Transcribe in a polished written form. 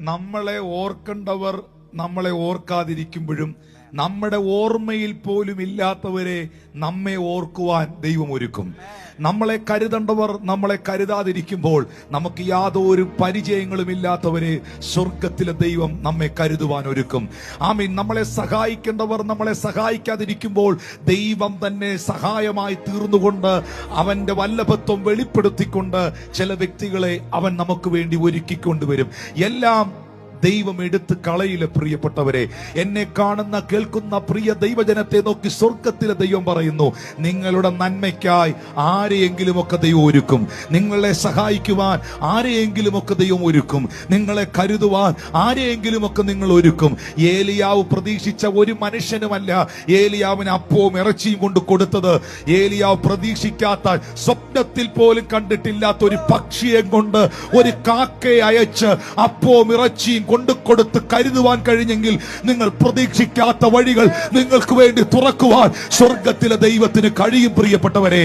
നമ്മളെ ഓർക്കേണ്ടവർ നമ്മളെ ഓർക്കാതിരിക്കുമ്പോഴും നമ്മുടെ ഓർമ്മയിൽ പോലും ഇല്ലാത്തവരെ നമ്മെ ഓർക്കുവാൻ ദൈവം ഒരുക്കും. നമ്മളെ കരുതേണ്ടവർ നമ്മളെ കരുതാതിരിക്കുമ്പോൾ നമുക്ക് യാതൊരു പരിചയങ്ങളും ഇല്ലാത്തവരെ സ്വർഗത്തിലെ ദൈവം നമ്മെ കരുതുവാൻ ഒരുക്കും. ആമീൻ. നമ്മളെ സഹായിക്കേണ്ടവർ നമ്മളെ സഹായിക്കാതിരിക്കുമ്പോൾ ദൈവം തന്നെ സഹായമായി തീർന്നുകൊണ്ട് അവന്റെ വല്ലഭത്വം വെളിപ്പെടുത്തിക്കൊണ്ട് ചില വ്യക്തികളെ അവൻ നമുക്ക് വേണ്ടി ഒരുക്കിക്കൊണ്ടുവരും. എല്ലാം ദൈവം എടുത്ത് കളയിലെ. പ്രിയപ്പെട്ടവരെ, എന്നെ കാണുന്ന കേൾക്കുന്ന പ്രിയ ദൈവജനത്തെ നോക്കി സ്വർഗത്തിലെ ദൈവം പറയുന്നു, നിങ്ങളുടെ നന്മയ്ക്കായി ആരെയെങ്കിലുമൊക്കെ ദൈവം ഒരുക്കും. നിങ്ങളെ സഹായിക്കുവാൻ ആരെയെങ്കിലുമൊക്കെ ദൈവം ഒരുക്കും. നിങ്ങളെ കരുതുവാൻ ആരെയെങ്കിലുമൊക്കെ നിങ്ങൾ ഒരുക്കും. ഏലിയാവ് പ്രതീക്ഷിച്ച ഒരു മനുഷ്യനുമല്ല ഏലിയാവിന് അപ്പവും ഇറച്ചിയും കൊണ്ട് കൊടുത്തത്. ഏലിയാവ് പ്രതീക്ഷിക്കാത്ത, സ്വപ്നത്തിൽ പോലും കണ്ടിട്ടില്ലാത്ത ഒരു പക്ഷിയെ കൊണ്ട്, ഒരു കാക്കയെ അയച്ച് അപ്പവും ഇറച്ചിയും കൊണ്ടുകൊടുത്ത് കരുതുവാൻ കഴിഞ്ഞെങ്കിൽ നിങ്ങൾ പ്രതീക്ഷിക്കാത്ത വഴികൾ നിങ്ങൾക്ക് വേണ്ടി തുറക്കുവാൻ സ്വർഗത്തിലെ ദൈവത്തിന് കഴിയും. പ്രിയപ്പെട്ടവരെ,